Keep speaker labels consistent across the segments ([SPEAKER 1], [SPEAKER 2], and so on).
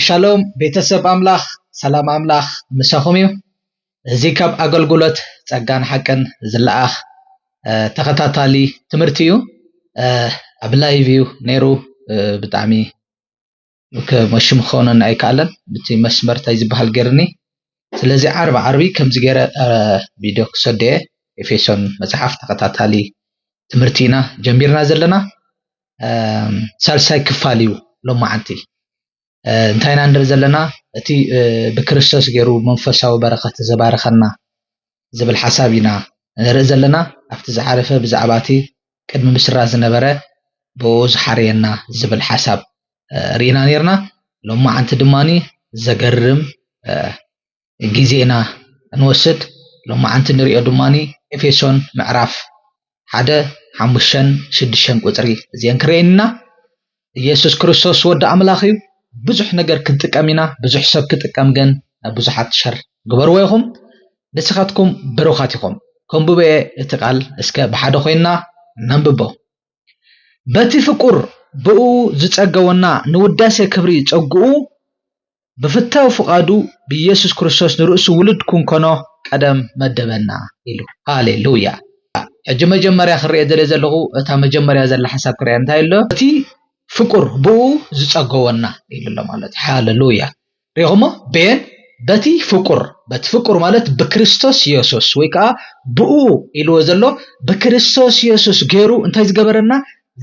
[SPEAKER 1] ሻሎም ቤተሰብ አምላኽ ሰላም አምላኽ ምሳኹም እዩ እዚ ካብ አገልግሎት ጸጋን ሓቅን ዝለኣኽ ተኸታታሊ ትምህርቲ እዩ ኣብ ላይቭ እዩ ነይሩ ብጣዕሚ ከመሽም ኾነን ኣይካለን ብቲ መስመር ታይ ዝበሃል ገርኒ ስለዚ ዓርቢ ከምዚ ገይረ ቪድዮ ክሰደየ ኤፌሶን መጽሓፍ ተኸታታሊ ትምህርቲና ጀሚርና ዘለና ሳልሳይ ክፋል እዩ ሎማዓንቲ እንታይና ንርኢ ዘለና እቲ ብክርስቶስ ገይሩ መንፈሳዊ በረኸት ዘባረኸና ዝብል ሓሳብ ኢና ንርኢ ዘለና ኣብቲ ዝሓለፈ ብዛዕባቲ ቅድሚ ምስራ ዝነበረ ብዝሓርየና ዝብል ሓሳብ ሪና ነርና ሎማዓንቲ ድማኒ ዘገርም ጊዜና እንወስድ ሎማዓንቲ ንሪኦ ድማኒ ኤፌሶን ምዕራፍ 1:5-6 ቁጽሪ እዚአን ክርኤና ኢየሱስ ክርስቶስ ወዲ አምላኽ እዩ ብዙሕ ነገር ክንጥቀም ኢና ብዙሕ ሰብ ክጥቀም ግን ብዙሓት ሸር ግበርዎ ኢኹም ንስኻትኩም ብሩኻት ኢኹም ከምብበ እቲ ቃል እስከ ብሓደ ኮይና ነንብቦ በቲ ፍቁር ብኡ ዝጸገወና ንውዳሴ ክብሪ ጸጉኡ ብፍታው ፍቃዱ ብኢየሱስ ክርስቶስ ንርእሱ ውልድ ኩንኮኖ ቀደም መደበና ኢሉ ሃሌሉያ ሕጂ መጀመርያ ክርኤ ዘለኹ እታ መጀመርያ ዘላ ሓሳብ ክርኤ እንታይ ኣሎ እቲ ፍቁር ብኡ ዝጸገወና ኢሉ ማለት ሃሌሉያ ሪኹሞ በን በቲ ፍቁር ማለት በክርስቶስ ኢየሱስ ወይ ከዓ ብኡ ኢልዎ ዘሎ በክርስቶስ ኢየሱስ ገይሩ እንታይ ዝገበረና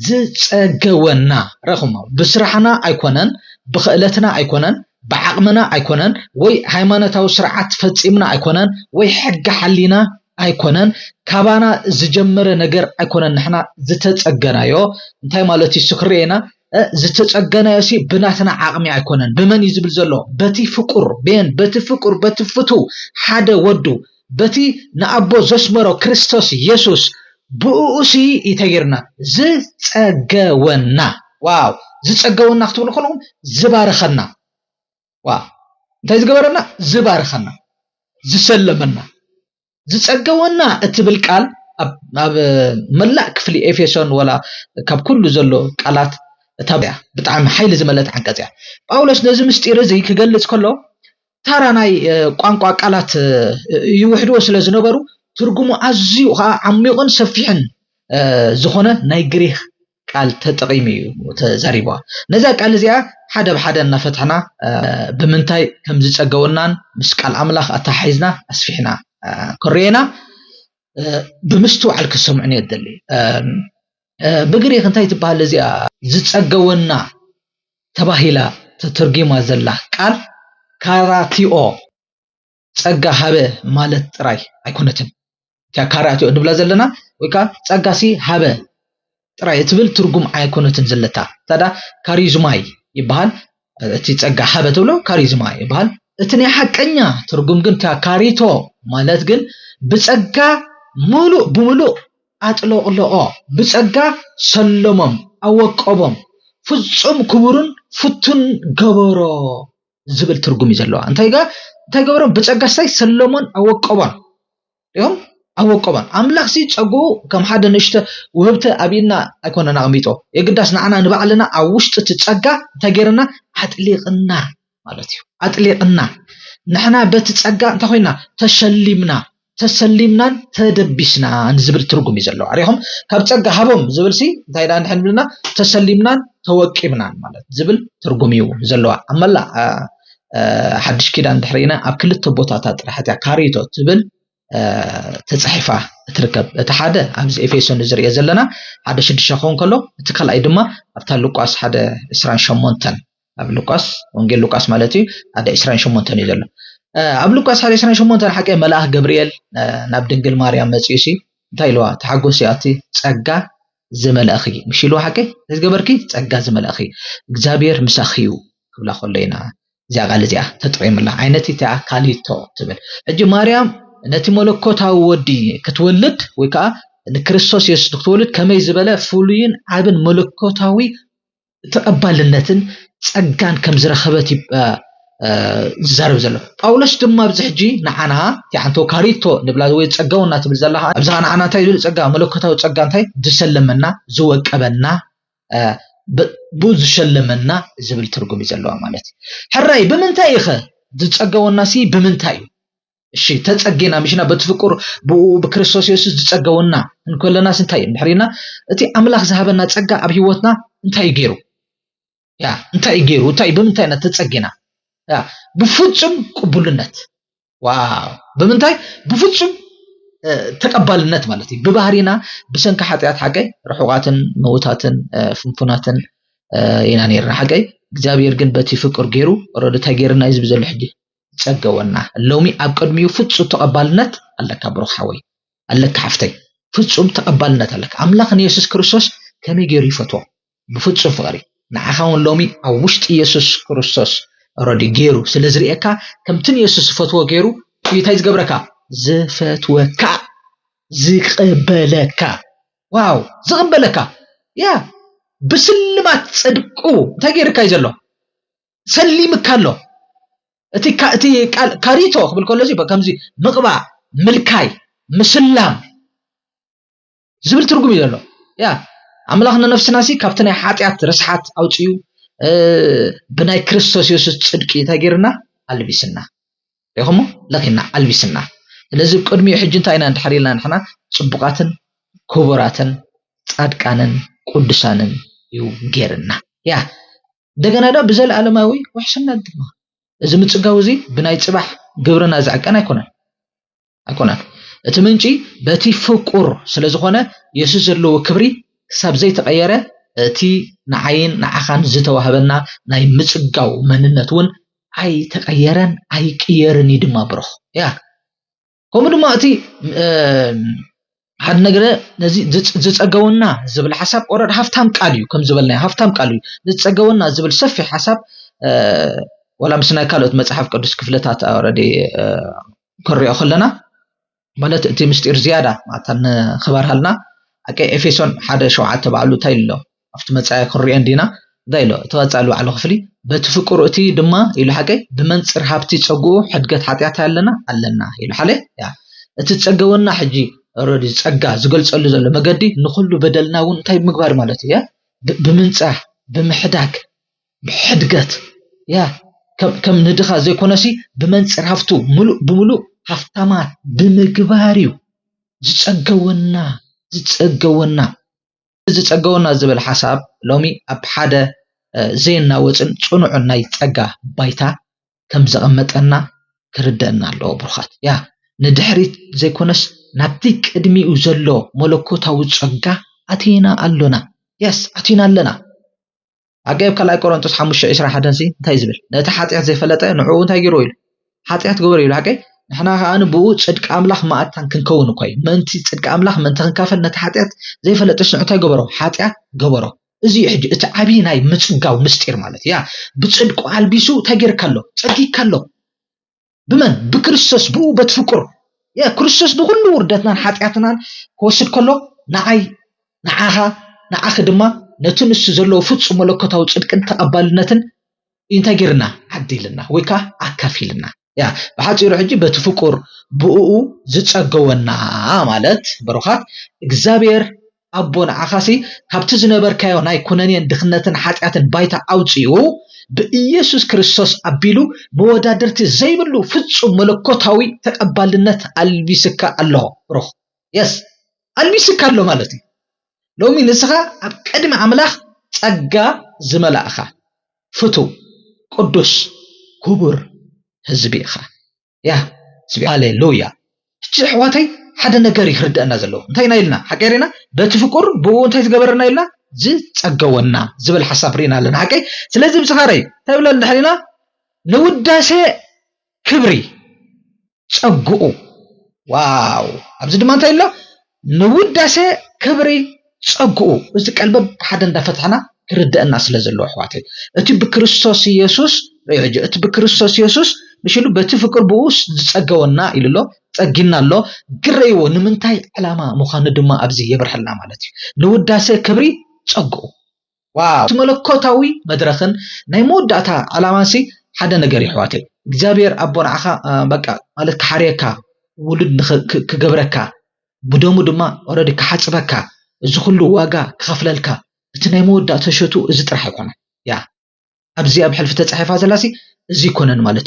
[SPEAKER 1] ዝጸገወና ረኹሞ ብስራሕና ኣይኮነን ብኽእለትና ኣይኮነን بعقمنا أيكونن وي هيمانتاو سرعات فتصيمنا أيكونن وي حق حلينا أيكونن كابانا زجمر نجر أيكونن نحنا زتتأجنا يو انتي مالتي سكرينا زتتأجنا يسي بناتنا عقمي أيكونن بمن يزبل زلو بتي فكر بين بتي فكر بتي فتو حدا ودو بتي نأبو زسمرو كريستوس يسوس بؤسي يتغيرنا زتأجونا واو زتأجونا اختبرنا كلهم زبارخنا واو እንታይ ዝገበረና ዝባርኸና ዝሰለመና ዝጸገወና እትብል ቃል ኣብ መላእ ክፍሊ ኤፌሶን ወላ ካብ ኩሉ ዘሎ ቃላት ታብያ ብጣዕሚ ሓይሊ ዝመለት ዓንቀጽ እያ ጳውሎስ ነዚ ምስጢር እዚ ክገልጽ ከሎ ታራ ናይ ቋንቋ ቃላት ይውሕድዎ ስለ ዝነበሩ ትርጉሙ ኣዝዩ ዓሚቕን ሰፊሕን ዝኾነ ናይ ግሪክ ቃል ተጠቂሙ ተዛሪባ ነዛ ቃል እዚኣ ሓደ ብሓደ እናፈትሕና ብምንታይ ከም ዝጸገውናን ምስ ቃል ኣምላኽ ኣታሒዝና ኣስፊሕና ኮሬና ብምስተውዓል ክሰምዑን የደሊ ብግሪክ እንታይ ትበሃል እዚኣ ዝጸገውና ተባሂላ ተተርጊማ ዘላ ቃል ካራቲኦ ጸጋ ሃበ ማለት ጥራይ ኣይኮነትን ካራቲኦ ንብላ ዘለና ወይ ከዓ ጸጋሲ ሃበ ጥራይ ትብል ትርጉም ኣይኮነትን ዘለታ ታዳ ካሪዝማይ ይባሃል እቲ ጸጋ ሃበ ተብሎ ካሪዝማይ ይባሃል እቲ ናይ ሓቀኛ ትርጉም ግን ካሪቶ ማለት ግን ብጸጋ ሙሉእ ኣጥሎቅሎኦ ብጸጋ ሰለሞም ኣወቀቦም ፍጹም ክቡርን ፍቱን ገበሮ ዝብል ትርጉም ይዘለዋ እንታይ ገበሮም ብጸጋ ሳይ ሰለሞን ኣወቀቦም እዮም ኣወቀቦም ኣምላኽሲ ጸጉ ከም ሓደ ንሽተ ውህብተ ኣብይና ኣይኮነና ኣሚጦ የግዳስ ንዓና ንባዕልና ኣብ ውሽጢ ትጸጋ ተገይርና ኣጥሊቅና ማለት እዩ ኣጥሊቅና ንሕና በቲ ጸጋ እንታይ ኮይና ተሰሊምናን ተደቢስና ንዝብል ትርጉም ይዘለዋ ኣሪኹም ካብ ጸጋ ሃቦም ዝብልሲ እንታይ ዳ ንሕንብልና ተሰሊምናን ተወቂብናን ማለት ዝብል ትርጉም እዩ ዘለዋ ኣመላ ሓድሽ ኪዳን ድሕሪና ኣብ ክልተ ቦታታት ጥራሕት ካሪቶ ትብል ተጻሒፋ ትርከብ እቲ ሓደ ኣብዚ ኤፌሶን ዝርአ ዘለና 1:6 ኾን ከሎ እቲ ካልኣይ ድማ ኣብታ ሉቃስ 1:28 ኣብ ሉቃስ ወንጌል ሉቃስ ማለት እዩ 1:28 እዩ ዘሎ ኣብ ሉቃስ 1:28 ሓቀ መልአክ ገብርኤል ናብ ድንግል ማርያም መጽዩሲ እንታይ ኢልዋ ተሓጎሲ ኣቲ ጸጋ ዝመልአኺ ምሽሉ ሓቀ ዝገበርኪ ጸጋ ዝመልአኺ እግዚአብሔር ምሳኺዩ ክብላ ኾለይና እዚኣ ቃል እዚኣ ተጠቂምላ ዓይነቲ ታ ካሊቶ ትብል እጂ ማርያም ነቲ መለኮታዊ ወዲ ክትወልድ ወይ ከዓ ንክርስቶስ ኢየሱስ ክትወልድ ከመይ ዝበለ ፍሉይን ዓብን መለኮታዊ ተቀባልነትን ጸጋን ከም ዝረኸበት ዝዛረብ ዘሎ ጳውሎስ ድማ ብዝሕጂ ንዓና ያንቶ ካሪቶ ንብላ ወይ ጸጋውና ትብል ዘላha ኣብዛ ንዓና እንታይ ዝብል ጸጋ መለኮታዊ ጸጋ እንታይ ዝሰለመና ዝወቀበና بوز شلمنا زبل ترجم يزلوا مالتي حراي بمنتاي خ تتصقونا سي بمنتاي الشيء تتصقينا مشنا بتفكر بكريستوس يسوع تتصقونا ان كلنا سنتاي بحرينا اتي املاح ذهبنا تصقا اب هيوتنا انتاي غيرو يا انتاي غيرو انتاي بمنتاينا تتصقينا يا بفصم قبولነት واو بمنتاي بفصم تقبلነት مالتي ببهرينا بسنك حطيات حقي رحوقاتن موتاتن فنفناتن ኢና ነርና ሓቀይ እግዚአብሔር ግን በቲ ፍቅር ገይሩ ወረደ ታገርና ህዝብ ዘሎ ሕጂ ጸገወና ሎሚ ኣብ ቅድሚው ፍጹም ተቀባልነት ኣለካ ብሩኽ ሓወይ ኣለካ ሓፍተይ ፍጹም ተቀባልነት ኣለካ ኣምላኽ ኢየሱስ ክርስቶስ ከመይ ገይሩ ይፈትዎ ብፍጹም ፍቅሪ ንዓኻውን ሎሚ ኣብ ውሽጢ ኢየሱስ ክርስቶስ ወረደ ገይሩ ስለዝሪኤካ ከምትን ኢየሱስ ፈትዎ ገይሩ እንታይ ዝገብረካ ዝፈትወካ ዝቅበለካ ዋው ዝቅበለካ ያ بسلمات صدقو تاغيركاي زلو سليمكالو اتي كاريتو قبل كلزي بكمزي مقبا ملكاي مسلام زبل ترغم يزلو يا املاخنا نفسنا سي كابتنا حاطيات رسحات اوصيو بناي كريستوس يسوس صدقي تاغيرنا البسنا يخمو لكننا البسنا لذي قدمي حجنتا اينا انحريلنا نحنا صبقاتن كبراتن صادقانن قدسانن يو غيرنا يا دغنا دا بزل علماوي وحسنا دما اذا مصغاوزي بناي صباح غبرنا زعقنا ايكونا اتمنجي بتي فقور سلازخونه يسوع زلو كبري حساب زي تقيره تي نعين نعخان زتوهبنا ناي مصغاو مننتون اي تقيرن اي قيرني دما برخ يا كوم دما تي حد نغره نزي زصغونا زبل حساب اورد هافتام قاليو كم زبلنا هافتام قاليو زصغونا زبل سفي حساب ولا مسنا كالوت مصحف قدس كفلتات اوريدي كوريو خلنا ማለት እቲ ምስጢር ዝያዳ ማተን خبرሃልና አቀ ኤፌሶን 1:7 ተባዕሉ ታይሎ afti መጻያ ክሪኦ እንዲና ዳይሎ ተዋጻሉ አለ ክፍሊ በትፍቅሩ እቲ ድማ ኢሉ ሓቀይ ብመንጽር ሃብቲ ጸጉኡ ሕድገት ሓጢያት ኣለና ኢሉ ሓለ ያ እቲ ጸገወና ሕጂ ኦሬዲ ጸጋ ዝገልጸሉ ዘሎ መገዲ ንኹሉ በደልናውን እንታይ ምግባር ማለት ያ ብምንጻህ ብምሕዳግ ብሕድገት ያ ከም ንድኻ ዘይኮነሲ ብመንጽር ሃፍቱ ሙሉ ሃፍታማት ብምግባሪው ዝጸገወና ዝብል ሓሳብ ሎሚ ኣብ ሓደ ዘይና ወጽን ጽኑዕ ናይ ጸጋ ባይታ ከም ዘቐመጠና ክርደአና ኣለዎ ብሩኻት ያ ንድሕሪት ዘይኮነስ ናብቲ ቅድሚኡ ዘሎ መለኮታዊ ጸጋ ኣቲና ኣለና yes ኣቲና ኣለና ኣገብ ከላይ ቆሮንቶስ 5:21 ሲ እንታይ ዝብል ነቲ ሓጢያት ዘይፈለጠ ንዕኡ እንታይ ገይሩ ኢሉ ሓጢያት ገበረ ኢሉ ሓቀይ ንሕና ካን ብኡ ጽድቅ ኣምላኽ ማኣታን ክንከውን ኮይ መንቲ ጽድቅ ኣምላኽ መንቲ ክንካፈል ነቲ ሓጢያት ዘይፈለጠ እንታይ ገበሮ ሓጢያት ገበሮ እዚ ሕጂ እቲ ዓቢ ናይ ምጽጋው ምስጢር ማለት ያ ብጽድቁ ኣልቢሱ ተገርካሎ ጸጊካሎ ብመን ብክርስቶስ ብኡ በትፍቅሩ ያ ክርስቶስ ንኹሉ ውርደትናን ሓጢያትናን ክወስድ ከሎ ንዓኻ ድማ ነትንስ ዘሎ ፍጹም መለኮታዊ ጽድቅን ተቀባልነትን እንታይ ገርና ዓዲልና ወይካ ኣካፊልና ያ በሓጺሩ ሕጂ በትፍቅር ብኡ ዝጸገወና ማለት በረኻት እግዚአብሔር ኣቦና ኣኻሲ ካብቲ ዝነበርካዮ ናይ ኩነኔን ድኽነትን ሓጢያትን ባይታ ኣውጽኡ በኢየሱስ ክርስቶስ አቢሉ መወዳደርቲ ዘይብሉ ፍጹም መለኮታዊ ተቀባልነት አልቢስካ አለው ብሩኽ yes አልቢስካ አለው ማለት ነው ሎሚ ንስኻ ኣብ ቀድሚ ኣምላኽ ጸጋ ዝመላእኻ ፍቱ ቅዱስ ክቡር ህዝቢ ኢኻ ያ ህዝቢ ሃሌሉያ ሕዋተይ ሓደ ነገር ይርዳእና ዘሎ እንታይ ናይልና ሓቀሪና በትፍቅር ብኡ እንታይ ዝገበረና ኢልና ዝጸገወና ዝብል ሓሳብ ሪና ኣለና ሓቀይ ስለዚ ብስኻረይ ተብለ ንድሕሪና ንውዳሴ ክብሪ ጸጉኡ ዋው ኣብዚ ድማ እንታይ ኢሎ ንውዳሴ ክብሪ ጸጉኡ እዚ ቀልብ ሓደ እንዳፈትሐና ክርዳእና ስለ ዘሎ ኣሕዋተይ እቲ ብክርስቶስ ኢየሱስ ረይጅ እቲ ብክርስቶስ ኢየሱስ ንሽሉ በትፍቅር ብኡ ዝጸገወና ኢሉሎ ጸጊና ኣሎ ግረይዎ ንምንታይ ዓላማ ምዃኑ ድማ ኣብዚ የብርሐልና ማለት እዩ ንውዳሴ ክብሪ ጸጉኡ ዋው መለኮታዊ መድረኽን ናይ መወዳእታ ዓላማሲ ሓደ ነገር ይሕዋተይ እግዚአብሔር ኣቦናኻ በቃ ማለት ከሓርየካ ውሉድ ክገብረካ ብደሙ ድማ ኦሬዲ ክሓጽበካ እዚ ሁሉ ዋጋ ክኸፍለልካ እቲ ናይ መወዳእታ ሸቱ እዚ ጥራሕ ኣይኮነን ያ ኣብዚ ኣብ ሕልፊ ተጻሒፋ ዘላሲ እዚ ይኮነን ማለት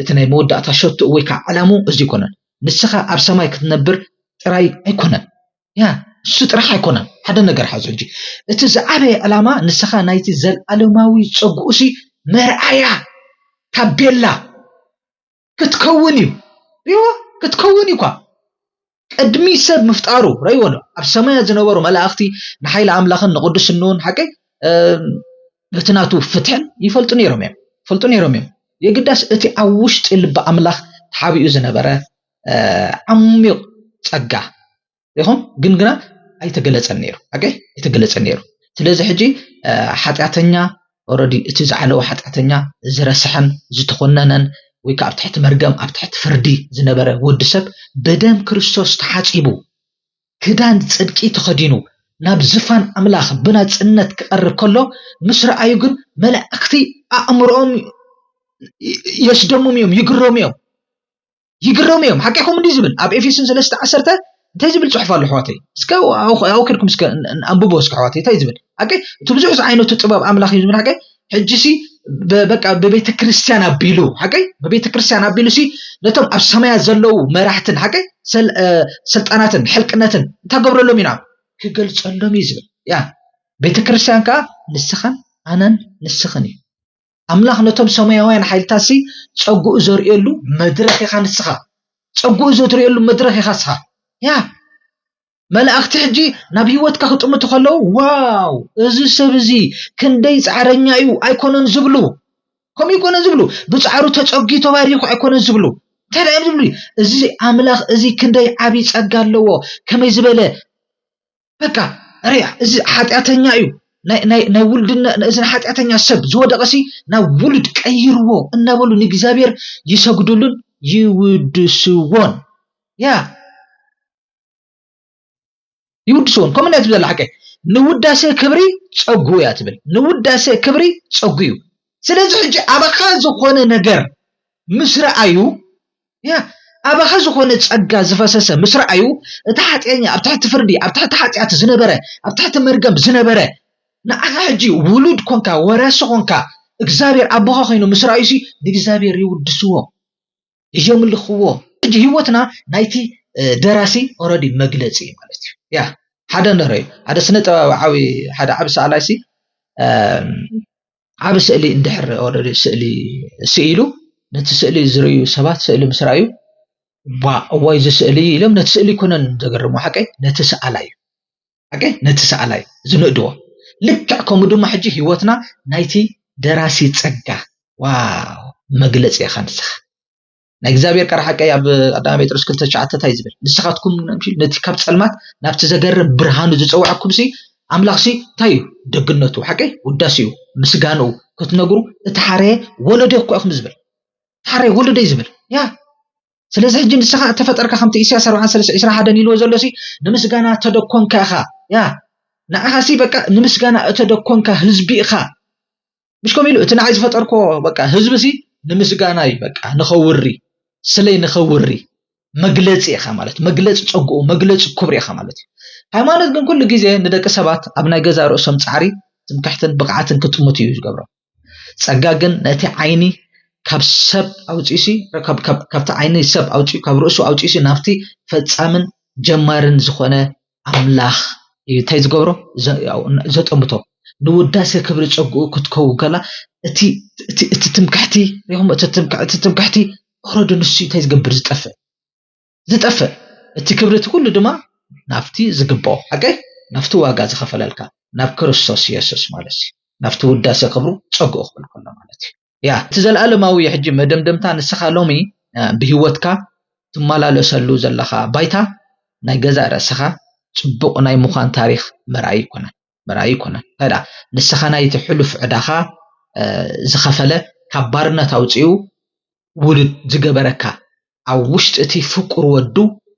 [SPEAKER 1] እቲ ናይ መወዳእታ ሸቱ ወይ ከዓ ዓላሙ እዚ ይኮነን ንስኻ ኣብ ሰማይ ክትነብር ጥራይ ኣይኮነን ያ እሱ ጥራሕ ኣይኮነን ሓደ ነገር ሓዞ እንጂ እቲ ዝዓበየ ዓላማ ንስኻ ናይቲ ዘለኣለማዊ ፀጉኡሲ መርኣያ ታቤላ ክትከውን እዩ ክትከውን ይኳ ቅድሚ ሰብ ምፍጣሩ ረይወሎ ኣብ ሰማይ ዝነበሩ መላእኽቲ ንሓይሊ ኣምላኽን ንቅዱስነቱን ሓቀይ በትናቱ ፍትሕን ይፈልጡ ነይሮም እዮም የግዳስ እቲ ኣብ ውሽጢ ልቢ ኣምላኽ ተሓቢኡ ዝነበረ ዓሚቕ ፀጋ ይኹን ግን ግና ኣይተገለፀን ነይሩ ስለዚ ሕጂ ሓጢአተኛ ኦልሬዲ እቲ ዝዓለወ ሓጢአተኛ ዝረስሐን ዝተኮነነን ወይ ከዓ ኣብ ትሕቲ መርገም ኣብ ትሕቲ ፍርዲ ዝነበረ ወዲ ሰብ በደም ክርስቶስ ተሓፂቡ ክዳን ጽድቂ ተኸዲኑ ናብ ዝፋን ኣምላኽ ብናጽነት ክቐርብ ከሎ ምስ ረኣዩ ግን መላእክቲ ኣእምሮኦም የስደሙም ይግረሙ ሓቂኹም እንዲህ ዝብል ኣብ ኤፌሶን 3:10 እንታይ ዝብል ጽሑፍ ኣሎ ኣሕዋተይ እስከ ኣውከድኩም እስከ አንብቦ እስከ ኣሕዋተይ እንታይ ዝብል ሓቂይ እቲ ብዙሕ ዓይነቱ ጥበብ ኣምላኽ እዩ ዝብል ሓቂይ ሕጂሲ በቃ በቤተ ክርስቲያን ኣቢሉ ሓቂይ በቤተ ክርስቲያን ኣቢሉ ሲ ነቶም ኣብ ሰማያት ዘለው መራሕትን ሓቂይ ስልጣናትን ሕልቅነትን እንታገብረሎም ኢና ክገልጸሎም እዩ ዝብል ያ ቤተ ክርስቲያን ከዓ ንስኻን ኣነን ንስኽን እዩ ኣምላኽ ነቶም ሰማያውያን ሓይልታሲ ፀጉኡ ዘርእየሉ መድረኽ ኢኻ ንስኻ ፀጉኡ ዘርእየሉ መድረኽ ኢኻ ንስኻ ያ መላእክቲ ሕጂ ናብ ህይወትካ ክጥምቱ ከለው ዋው እዚ ሰብ እዚ ክንደይ ጻዕረኛ እዩ ኣይኮነን ዝብሉ ከም ይኮነን ዝብሉ ብጻዕሩ ተጸጊ ተባሪኹ ኣይኮነን ዝብሉ እንታይ ዝብሉ እዚ ኣምላኽ እዚ ክንደይ ዓቢ ጸጋ ኣለዎ ከመይ ዝበለ በቃ ሪያ እዚ ሓጢአተኛ እዩ ናይ ውልድና እዚ ሓጢአተኛ ሰብ ዝወደቀሲ ናብ ውልድ ቀይርዎ እናበሉ ንእግዚአብሔር ይሰግዱሉን ይውድስዎን ያ ይውድስዎን ከም ናይ ትብል ሓቀይ ንውዳሴ ክብሪ ፀጉ ያ ትብል ንውዳሴ ክብሪ ፀጉ እዩ ስለዚ ሕጂ ኣባኻ ዝኾነ ነገር ምስ ረኣዩ ያ ኣባኻ ዝኾነ ጸጋ ዝፈሰሰ ምስ ረኣዩ እቲ ሓጢአኛ ኣብ ትሕቲ ፍርዲ ኣብ ትሕቲ ሓጢአት ዝነበረ ኣብ ትሕቲ መርገም ዝነበረ ንዓኻ ሕጂ ውሉድ ኮንካ ወራሲ ኮንካ እግዚአብሔር ኣቦኻ ኮይኑ ምስ ረኣዩሲ ንእግዚአብሔር ይውድስዎ የምልኽዎ ሕጂ ህይወትና ናይቲ ደራሲ ኦልሬዲ መግለፂ ማለት እዩ ያ ሓደ ነረዩ ሓደ ስነ ጥበባዊ ሓደ ዓብ ሰኣላይሲ ዓብ ስእሊ እንድሕር ኦልሬዲ ስእሊ ስኢሉ ነቲ ስእሊ ዝረዩ ሰባት ስእሊ ምስ ረኣዩ ዋይ ዝስእሊ ኢሎም ነቲ ስእሊ ኮነን ዘገርሙ ሓቀይ ነቲ ሰኣላይ ዝንእድዎ ልክዕ ከምኡ ድማ ሕጂ ህይወትና ናይቲ ደራሲ ጸጋ ዋው መግለፂ ኢኻ ንስኻ ናይ እግዚአብሔር ቃል ሓቀይ ኣብ ቀዳማይ ጴጥሮስ 2:9 እንታይ ዝብል ንስኻትኩም ነቲ ካብ ጸልማት ናብቲ ዘገርም ብርሃኑ ዝፀውዐኩምሲ ኣምላኽሲ እንታይ እዩ ደግነቱ ሓቀይ ውዳሴኡ ምስጋንኡ ክትነግሩ እቲ ሓረየ ወለደይ እኮ ኢኹም ዝብል ሓረየ ወለደይ ዝብል ያ ስለዚ ሕጂ ንስኻ ተፈጠርካ ከምቲ ኢሳይያስ 43:21 ኢልዎ ዘሎሲ ንምስጋና ተደኮንካ ኢኻ ያ ንዓኻሲ በቃ ንምስጋና እተደኮንካ ህዝቢ ኢኻ مش كميلو تنعي زفتركو بقى هزبسي نمسغاناي بقى نخوري سلي نخوري مغلص يخا مالت مغلص صقو مغلص كبر يخا مالت ሃይማኖት ግን ኩሉ ግዜ ንደቂ ሰባት ኣብ ናይ ገዛ ርእሶም ጻዕሪ ትምካሕትን ብቕዓትን ክትሙት እዩ ዝገብሮ ጸጋ ግን ነቲ ዓይኒ ካብ ሰብ ኣውጪሲ ካብቲ ዓይኒ ሰብ ኣውጪ ካብ ርእሱ ኣውጪሲ ናፍቲ ፈጻምን ጀማርን ዝኾነ ኣምላኽ እዩ ታይ ዝገብሮ ዘጠምቶ ንውዳሴ ክብሪ ጸጉኡ ክትከው ከላ እቲ ትምካሕቲ ይኹም እቲ ትምካሕቲ ኦረዲ ንሱ ታይ ዝገብር ዝጠፍእ እቲ ክብሪ ኩሉ ድማ ናፍቲ ዝግባው ሓቀይ ናፍቲ ዋጋ ዝኸፈለልካ ናብ ክርስቶስ ኢየሱስ ማለት እዩ ናፍቲ ውዳሴ ክብሩ ጸጉኡ ክብል ከሎ ማለት እዩ ያ እቲ ዘለኣለማዊ ሕጂ መደምደምታ ንስኻ ሎሚ ብህይወትካ ትመላለሰሉ ዘለኻ ባይታ ናይ ገዛ ርእስኻ ጽቡቕ ናይ ምዃን ታሪኽ መርኣይ ይኮነን ታዳ ንስኻ ናይቲ ሕሉፍ ዕዳኻ ዝኸፈለ ካብ ባርነት ኣውፂኡ ውሉድ ዝገበረካ ኣብ ውሽጢ እቲ ፍቁር ወዱ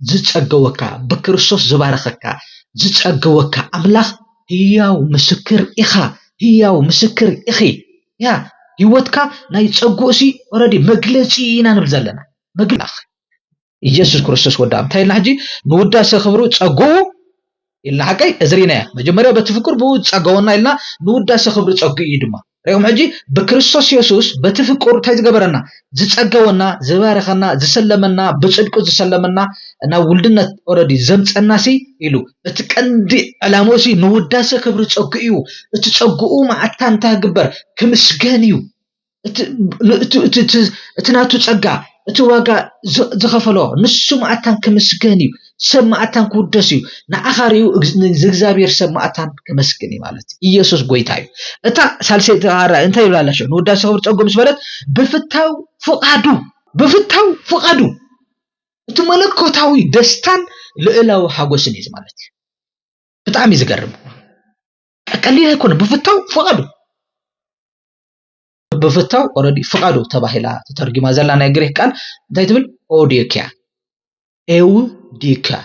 [SPEAKER 1] ዝጸገወካ በክርስቶስ ዝባረኸካ ዝጸገወካ ኣምላኽ ህያው ምስክር ኢኺ ያ ህይወትካ ናይ ጸጉኡሲ ኦሬዲ መግለጺ ኢና ንብል ዘለና መግለጽ ኢየሱስ ክርስቶስ ወዳ እንታይ ልና ሕጂ ንውዳሴ ክብሩ ጸጉኡ إلنا حكاي أزرينا مجمرة بتفكر بود سجونا إلنا نودا سخبر سجى يدما رغم حجي بكريستوس يسوس بتفكر تايز جبرنا زسجونا زبارخنا زسلمنا بصدق زسلمنا أنا ولدنا already زمت الناسي إلو تكندي علاموسي نودا سخبر سجى يو تسجوا مع التانتا جبر كمسجانيو تناتو تسجى تواجا زخفلو نسو معتان كمسكنيو سب معتان كودسيو نأخاريو زغزابير سب معتان كمسكني مالتي ኢየሱስ ጎይታዩ እታ ሳልሰይ ተሃራ እንታይ ይብላላሽ ንውዳሴ ክብር ጸጎ ምስ በለት በፍታው ፍቃዱ እቲ መለኮታዊ ደስታን ልዕላው ሓጎስን እዩ ማለት እዩ በጣም ይዝገርም ቀቀሊል አይኮን بفتاو already فقادو تباهلا تترجم زلا نيغريك قال انت تبل اوديكيا ديكا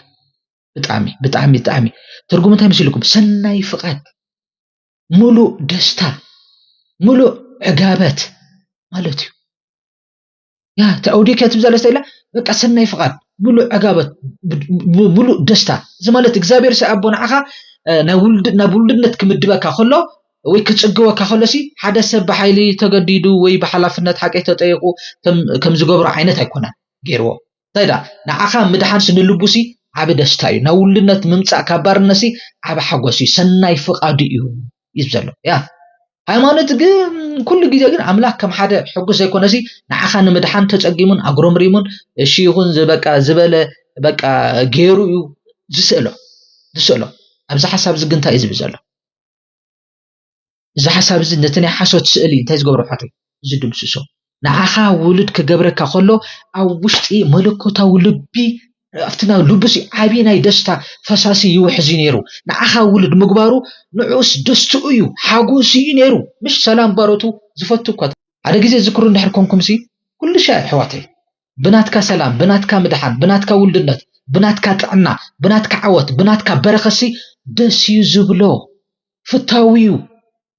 [SPEAKER 1] بتعمي ترجمه تاي مسلكم سناي فقاد مولو دستا مولو عقابات مالتي يا تاوديكيا تبزال استيلا بقى سناي فقاد مولو عقابات مولو دستا زمالت اغزابير سابون عخا نابولدنت كمدبكا خلو ወይ ክጽግወካ ከለሲ ሓደ ሰብ በኃይሊ ተገዲዱ ወይ በሐላፍነት ሓቀይ ተጠይቁ ከም ዝገብሩ ዓይነት አይኮናን ገይርዎ ታይዳ ንዓኻ ምድሓን ስንልቡሲ ዓብ ደስታ እዩ ናውልነት ምምጻእ ካባርነሲ ዓብ ሓጎሲ ሰናይ ፍቃዱ እዩ ይዘሎ ያ ሃይማኖት ግን ኩሉ ግዜ ግን አምላክ ከም ሓደ ሕጉስ አይኮነሲ ንዓኻ ንምድሓን ተጸጊሙን አግሮምሪሙን እሺ ይኹን ዝበቃ ዝበለ በቃ ገይሩ እዩ ዝስእሎ ኣብዚ ሓሳብ ዝግንታ እዩ ዝብዘሎ إذا حسب زين نتني حسوت سألي تايز قبر حاتي زدم سوسو نعاها ولد كجبرك خلو أو وشتي ملكوتا ولبي أفتنا لبسي عابينا يدستا فساسي يوحزين يرو نعاها ولد مقبارو نعوس دستو يو حاقوسي ينيرو مش سلام باروتو زفتو كات على جزء ذكرون نحركم سي كل شيء حواتي بناتك سلام بناتك مدحان بناتك ولدنت بناتك تعنا بناتك عوت بناتك برخسي دسي زبلو فتاويو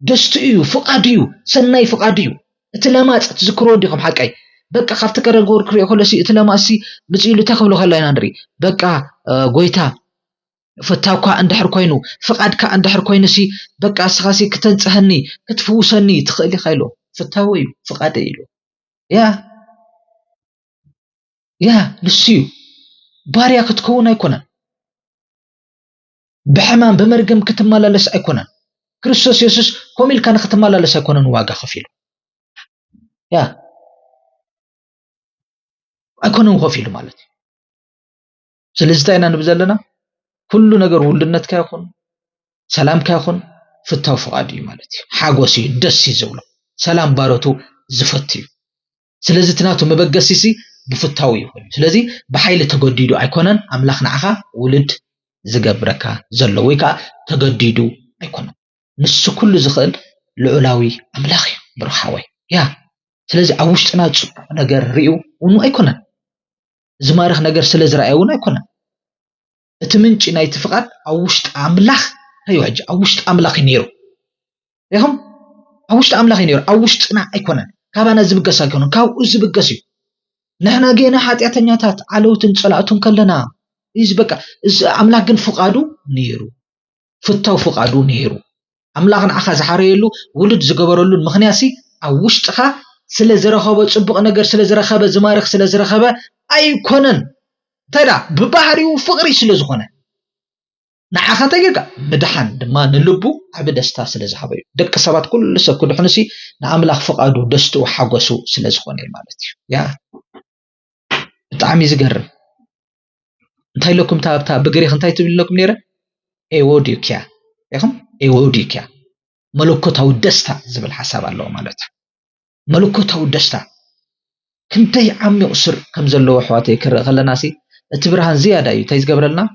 [SPEAKER 1] دستيو فقاديو سناي فقاديو اتلامات تذكرون ديكم حقاي بقى خفت كرغور كري خلسي اتلاماسي بصيلو تخبلو خلاينا ندري بقى غويتا فتاوكا اندحر كوينو فقادكا اندحر كوينسي بقى اسخاسي كتنصحني كتفوسني تخلي خايلو فتاوي فقاديلو يا لسيو باريا كتكون ايكونا بحمام بمرقم كتمالالس ايكونا ክርስቶስ ኢየሱስ ኮሚል ካን ከተማላለሰ ኮነን ዋጋ ከፊሉ ያ አይኮነን ከፊሉ ማለት ስለዚህ ታይና ንብዘለና ሁሉ ነገር ውልድነት ካይኹን ሰላም ካይኹን ፍታው ፍቃድ እዩ ማለት ሓጎሲ ደስ ይዝብሎ ሰላም ባሮቱ ዝፈት እዩ ስለዚህ ትናቱ መበገሲሲ ብፍታው እዩ ስለዚህ በኃይል ተገዲዱ አይኮነን አምላኽ ንዓኻ ውልድ ዝገብረካ ዘሎ ወይ ካ ተገዲዱ አይኮነን ንሱ ኩሉ ዝኽእል ልዑላዊ አምላኽ እዩ ብርኻወይ ያ ስለዚህ አውሽጥና ነገር ሪኡ ወኑ አይኮነን ዝማርኽ ነገር ስለዝራእዩን አይኮነን እቲ ምንጭ ናይቲ ፍቃድ አውሽጥ አምላኽ هيوج أوشت أملاك نيرو يهم أوشت أملاك نيرو أوشتنا أيكونن كابانا زبقسا كونن كاو زبقسي نحنا جينا حاتياتنا تات علوتن صلاتن كلنا إز بقى إز أملاك فقادو نيرو فتاو فقادو نيرو أملاكن أخذ حريلو ولد زقبرلو مخنياسي أوشتها سلزرخبة صبغ نجر سلزرخبة زمارخ سلزرخبة أيكونن ترى ببحري وفقري سلزخونه نحاخا تجيك مدحان دما نلبو عبد استا سلازحبي دك سبات كل سب كل حنسي نعملاخ فقادو دستو حغسو سلازخونه مالتي يا بتعمي زغر انتي لكم تابتا بغريخ انتي تبل لكم نيره ايوديكيا ياكم ايوديكيا ملكوتاو دستا زبل حساب الله مالتي ملكوتاو دستا كنتي عمي اسر كم زلو حواتي كر خلناسي تبرهان زياده اي تيز غبرلنا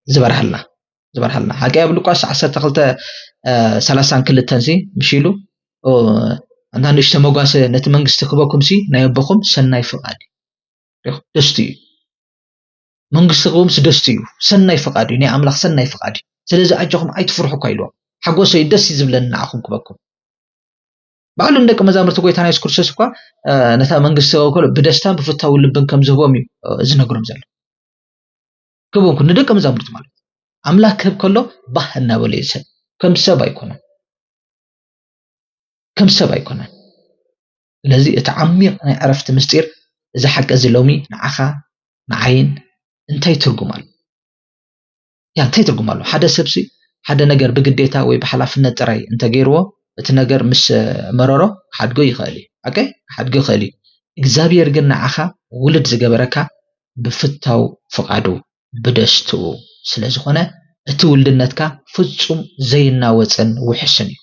[SPEAKER 1] زبرحلنا حقا بلقاس 12 30 كلتنسي مشيلو انا نشته موغاس نت منغست كبكم سي نايبكم سناي فقادي دستي منغست كبكم سدستي سناي فقادي ني املاح سناي فقادي سلازي اجكم اي تفرحوا كايلو حقوسو يدسي زبلنا اخم كبكم بعلو እንደක መዛምርት ጎይታና ኢየሱስ ክርስቶስ እኮ ነታ መንግስት ወኮ በደስታን በፍታው ልብን ከም ዝህቦም ዝነግሮም ዘሎ كبون كن ندق مزامرت مالت ኣምላኽ ክህብ ከሎ ባህ እናበለ ይሰብ ከም ሰብ ኣይኮነን ስለዚ እቲ ዓሚቕ ናይ ዕረፍቲ ምስጢር እዚ ሓቀዚ ሎሚ ንዓኻ ንዓይን እንታይ ትርጉም ኣሎ ሓደ ሰብሲ ሓደ ነገር ብግዴታ ወይ ብሓላፍነት ጥራይ እንተገይርዎ እቲ ነገር ምስ መረሮ ሓድጎ ይኽእል እዩ እግዚኣብሔር ግን ንዓኻ ውሉድ ዝገበረካ ብፍታው ፍቃዱ ብደስትኡ ስለዝኾነ እቲ ውልድነትካ ፍጹም ዘይናወፅን ውሕስን እዩ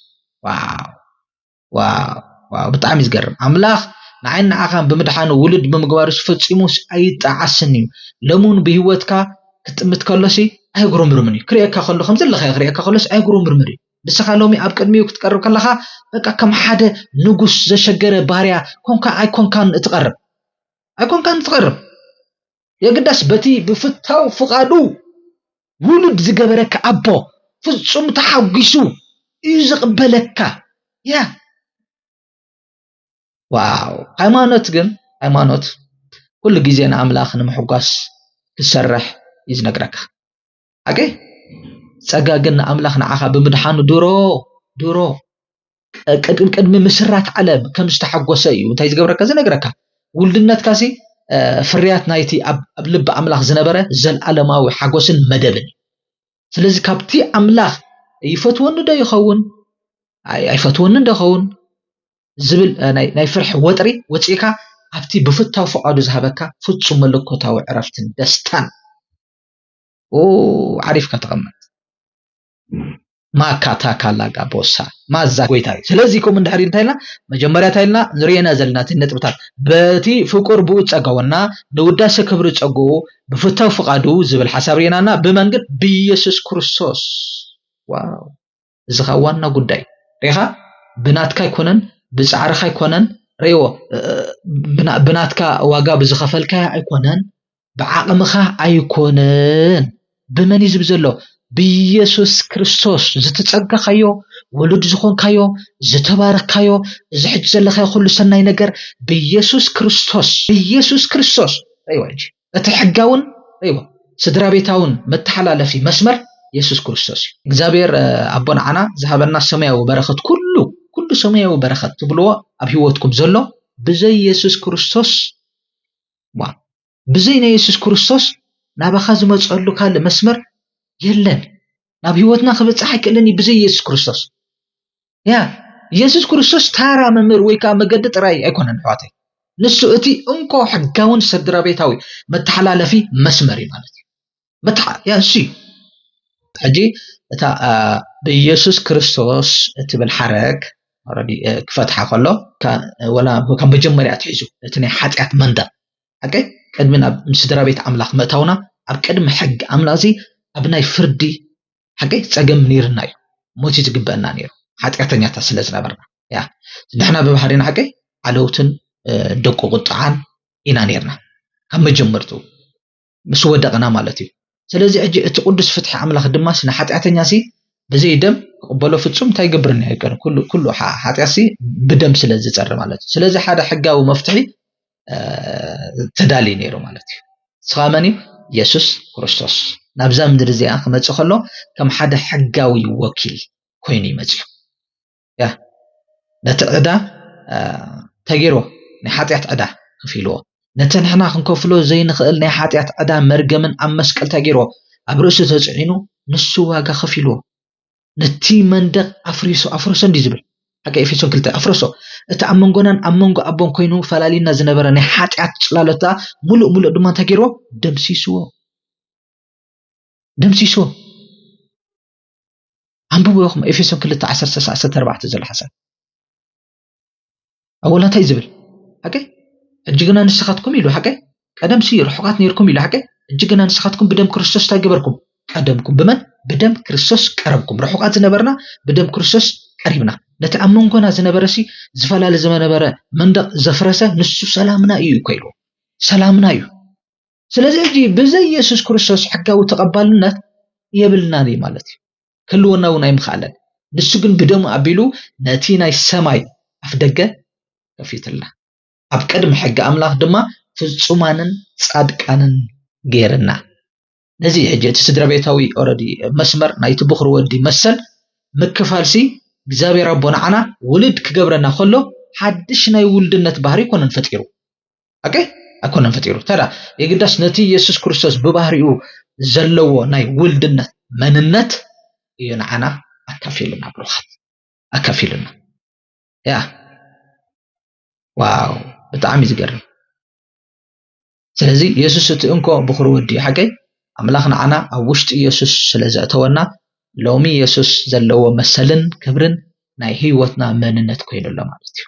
[SPEAKER 1] ዋው ብጣዕሚ ዝገርም ኣምላኽ ንዓይን ንዓኻን ብምድሓኑ ውሉድ ብምግባሩ ፈፂሙ ኣይጣዓስን እዩ ለሙን ብሂወትካ ክትጥምት ከሎሲ ኣይጉረምርምን እዩ ክሪአካ ከሎ ከም ዘለኻ ክሪአካ ከሎሲ ኣይጉረምርምን እዩ ንስኻ ሎሚ ኣብ ቅድሚኡ ክትቀርብ ከለኻ በቃ ከም ሓደ ንጉስ ዘሸገረ ባርያ ኮንካ ኣይኮንካን እትቀርብ የግዳስ በቲ ብፍታው ፍቃዱ ውሉድ ዝገበረካ ኣቦ ፍጹም ተሓጒሱ እዩ ዝቕበለካ ዋው ሃይማኖት ኩሉ ግዜ ንኣምላኽ ንምሕጓስ ክሰርሕ ይዝነግረካ ፀጋ ግን ንኣምላኽ ንዓኻ ብምድሓኑ ድሮ ቅድሚ ምስራት ዓለም ከም ዝተሓጎሰ እዩ እንታይ ዝገብረካ ዝነግረካ ውልድነትካሲ ፍርያት ናይቲ ኣብ ልቢ ኣምላኽ ዝነበረ ዘለኣለማዊ ሓጎስን መደብን ስለዚ ካብቲ ኣምላኽ ይፈትወኒ ዶ ይኸውን ኣይፈትወኒ ዶ ይኸውን ዝብል ናይ ፍርሒ ወጥሪ ወፂካ ኣብቲ ብፍታው ፍቃዱ ዝሃበካ ፍጹም መለኮታዊ ዕረፍትን ደስታን ዓሪፍካ ተቐመጥ ማካታ ካላጋ ቦሳ ማዛ ጎይታይ ስለዚ ከም እንድሕሪ እንታይ ኢልና መጀመርያ ታይልና ንሪአና ዘለና ነጥብታት በቲ ፍቁር ብኡ ፀጋውና ንውዳሴ ክብሪ ፀጉኡ ብፍታው ፍቃዱ ዝብል ሓሳብ ሪአናና ብመንገድ ብኢየሱስ ክርስቶስ ዋው እዚ ዋና ጉዳይ ሪኻ ብናትካ ኣይኮነን ብፃዕርካ ኣይኮነን ሪኦ ብናትካ ዋጋ ብዝኸፈልካ ኣይኮነን ብዓቕምኻ ኣይኮነን ብመን እዩ ዘሎ ብኢየሱስ ክርስቶስ ዝተፀጋኻዮ ወሉድ ዝኾንካዮ ዝተባረኻዮ እዚ ሕጂ ዘለኻዮ ኩሉ ሰናይ ነገር ብኢየሱስ ክርስቶስ ሪኦ እቲ ሕጋውን ሪኦ ስድራ ቤታውን መተሓላለፊ መስመር ኢየሱስ ክርስቶስ እዩ እግዚአብሔር ኣቦና ዓና ዝሃበና ሰማያዊ በረኸት ኩሉ ሰማያዊ በረኸት ትብልዎ ኣብ ሂወትኩም ዘሎ ብዘይ ኢየሱስ ክርስቶስ ብዘይ ናይ ኢየሱስ ክርስቶስ ናባኻ ዝመፀሉ ካልእ መስመር የለን ናብ ሂወትና ክበፅሕ ኣይክእልን ብዘይ ኢየሱስ ክርስቶስ ኢየሱስ ክርስቶስ ታራ መምህር ወይ ከዓ መገዲ ጥራይ ኣይኮነን ሕዋተይ ንሱ እቲ እንኮ ሕጋውን ስድራ ቤታዊ መተሓላለፊ መስመር እዩ ማለት እዩ እሺ ሕጂ እታ ብኢየሱስ ክርስቶስ እትብል ሓረግ ኦሬዲ ክፈትሓ ከሎ ወላ ከም መጀመርያ ትሒዙ እቲ ናይ ሓጢኣት መንደቕ ቅድሚ ናብ ስድራ ቤት ኣምላኽ ምእታውና ኣብ ቅድሚ ሕጊ ኣምላኽ ኣብ ናይ ፍርዲ ፀገም ነይርና እዩ ሞት ዝግበአና ነይሩ ሓጢኣተኛታት ስለ ዝነበርና ንሕና ብባህሪና ዓለውትን ደቁ ቁጥዓን ኢና ነይርና ካብ መጀመርቱ ምስ ወደቕና ማለት እዩ ስለዚ ሕጂ እቲ ቅዱስ ፍትሒ ኣምላኽ ድማ ስለ ሓጢኣተኛ ብዘይ ደም ቅበሎ ፍጹም እንታይ ይገብርኒ ኣይቀር ኩሉ ሓጢኣሲ ብደም ስለ ዝፀሪ ማለት እዩ ስለዚ ሓደ ሕጋዊ መፍትሒ ተዳልዩ ነይሩ ማለት እዩ ስኻመኒ ኢየሱስ ክርስቶስ ናብዛ ምድሪ እዚኣ ክመፅእ ከሎ ከም ሓደ ሕጋዊ ወኪል ኮይኑ ይመፅእ ነቲ ዕዳ ተገይሮ ናይ ሓጢኣት ዕዳ ከፊልዎ ነቲ ንሕና ክንከፍሎ ዘይንኽእል ናይ ሓጢኣት ዕዳ መርገምን ኣብ መስቀል ተገይሮ ኣብ ርእሱ ተፅዒኑ ንሱ ዋጋ ከፊልዎ ነቲ መንደቕ ኣፍርሶ እንዲ ዝብል ኤፌሶን 2 ኣፍርሶ እቲ ኣብ መንጎናን ኣብ መንጎ ኣቦን ኮይኑ ፈላሊና ዝነበረ ናይ ሓጢኣት ፅላለታ ሙሉእ ድማ ተገይሮ ደምሲስዎ ኣንብቦ ይኹም ኤፌሶን 2:13-14 ዘሎ ሓሳብ ኣወላ እንታይ ዝብል እጅግና ንስኻትኩም ኢሉ ቀደምሲ ርሑቃት ነይርኩም ኢሉ እጅግና ንስኻትኩም ብደም ክርስቶስ ታገበርኩም ቀደምኩም ብመን ብደም ክርስቶስ ቀረብኩም ርሑቃት ዝነበርና ብደም ክርስቶስ ቀሪብና ነቲ ኣብ መንጎና ዝነበረሲ ዝፈላለ ዝነበረ መንደቕ ዘፍረሰ ንሱ ሰላምና እዩ ኮይሉ ሰላምና እዩ ስለዚ ሕጂ ብዘይ ኢየሱስ ክርስቶስ ሕጋዊ ተቐባልነት የብልና ማለት እዩ ክልወና እውን ኣይምኽኣለን ንሱ ግን ብደሙ ኣቢሉ ነቲ ናይ ሰማይ ኣፍ ደገ ከፊትልና ኣብ ቅድሚ ሕጊ ኣምላኽ ድማ ፍጹማንን ጻድቃንን ገይርና نزي حجة تسدر بيتاوي أوردي مسمر نايت بخر ودي مسل مكفالسي جزابي ربنا عنا ولد كجبرنا خلو حدش ناي ولدنا تبهري كنا نفتيرو أوكي أكون نفتيرو ترى يقدس نتي يسوع كريستوس ببهريو زلوا ناي ولدنا مننت ينعنا أكفيلنا بروخات أكفيلنا يا واو بتعمي زجر سلازي يسوع تأنكو بخر ودي حكي أملاخنا عنا أوشت يسوع سلازاتونا لومي يسوع زلوا مسلن كبرن ناي هيوتنا مننت كوين الله مالتيو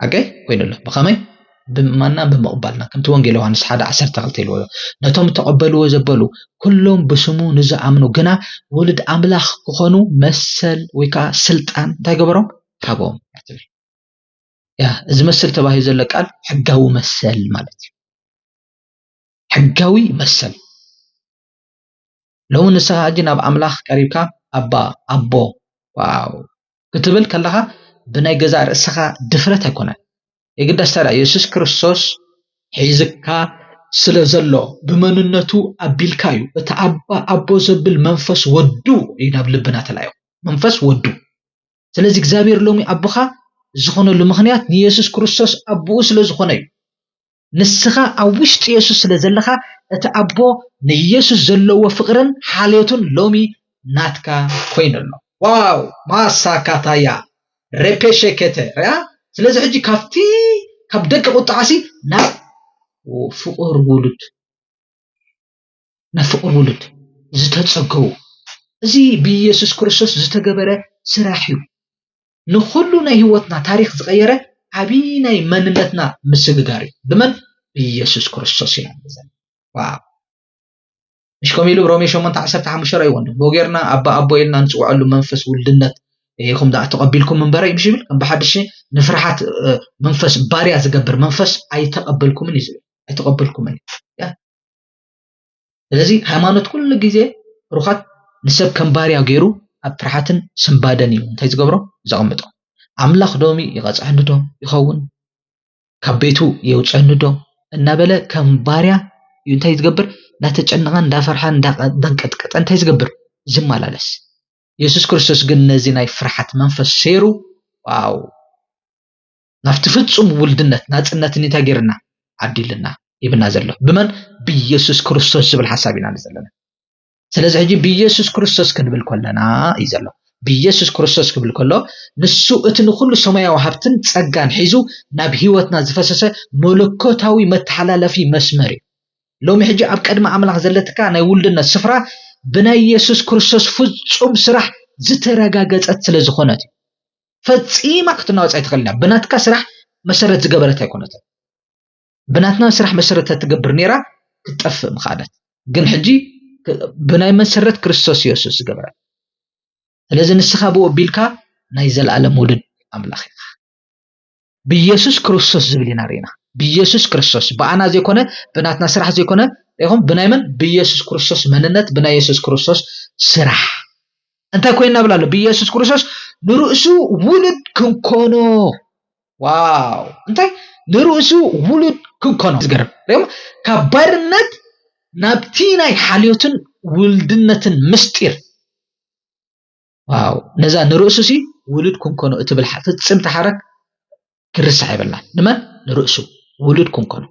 [SPEAKER 1] أوكي كوين الله بخامي بمنا بمقبلنا كنت وانجيل يوحنس 1:10 تقلتيلو نتوم تقبلوا وزبلوا كلهم بسمو نزعمنوا جنا ولد أملاخ كخونو مسل ويكا سلطان تايقبرهم حقوم اعتبر يا إذا مسل تباهي زلك قال حقاو مسل مالتيو حقاوي مسل لو نسخة أجينا بأملاخ قريبكا أبا أبو واو كتبل كلها بناي جزار السخة دفرت هكونا يقدر سرع يسوع كريستوس حيزكا سلازلو بمننتو أبيلكايو بتعبا أبو زبل منفس ودو يناب لبنا تلايو منفس ودو سلازيك زابير لومي أبوخا زخونو لمخنيات يسوع كريستوس أبو سلازخوني نسخة أوشت يسوع سلازلخا أتعبو نيسوع زلو وفقرن حاليتون لومي ناتكا كوينلو واو ما ساكاتايا ريبيشيكيتي يا سلازي حجي كافتي كبدك قطعسي نا وفقر ولد نفقر ولد زتتصقو زي بيسوع كريستوس زتجبره سراحيو نخلو ناي هيوتنا تاريخ زغيره عبيناي مننتنا مسغغاري بمن بيسوع كريستوس ينزل واو مش كميلو رومي 8:15 يوند بوغيرنا أبا أبو إلنا نصوعلو منفس ولدنت يخم دا تقبلكم من برا يمشيبل كم بحدش نفرحات منفس باريا زقبر منفس أي تقبلكم من يزل أي تقبلكم من يا الذي هامانت كل جزء روحات نسب كم باريا غيرو أفرحاتن سنبادني تيز قبره زغمتو أملاخ دومي يغاز عندو يخون كبيتو يوز عندو النبلة كم باريا ينتهي تقبر لا تجنغان دا فرحان دا دنقطقط انت يزقبر زم علالس يسوع كريستوس ግን ነዚህ ናይ ፍርሓት መንፈስ ሴሩ ዋው ናፍቲ ፍጹም ውልድነት ናጽነት እንታ ገርና ዓዲልና ይብና ዘሎ ብመን ብኢየሱስ ክርስቶስ ዝብል ሐሳብ ኢና ዘለና ስለዚህ ሕጂ ብኢየሱስ ክርስቶስ ክንብል ኮለና ይዘሎ ብኢየሱስ ክርስቶስ ክብል ኮሎ ንሱ እቲ ንኹሉ ሰማያዊ ሃብትን ጸጋን ሒዙ ናብ ህይወትና ዝፈሰሰ መለኮታዊ መተሓላለፊ መስመር لومي حجي أب قدم أملاخ زلتك ناي ولدنا السفرة بنا يسوع كريستوس فصوم سرح زترغاغص اتسل زخونات فصيما كتنا وصاي تخلنا بناتك سرح مسرت زغبرت يكونت بناتنا سرح مسرت تغبر نيرا كطف مخادت ግን حجي بناي مسرت كريستوس يسوع زغبرت لازم نسخابو بيلكا ناي زلعالم ولد أملاخ بيسوع كريستوس زبلينا رينا بيسوع كريستوس بانا زيكونه بناتنا سرح زيكونه يهم بنايمن بيسوع كريستوس مننت بنا يسوع كريستوس سرح انت كوينا بلالو بيسوع كريستوس نرؤسو ولد كنكونو واو انت نرؤسو ولد كنكونو زغرب يهم كبرنت نابتيناي حاليوتن ولدنتن مستير واو نزا نرؤسو سي ولد كنكونو اتبل فصم تحرك كرسح يبلنا نمن نرؤسو ولد كنكونو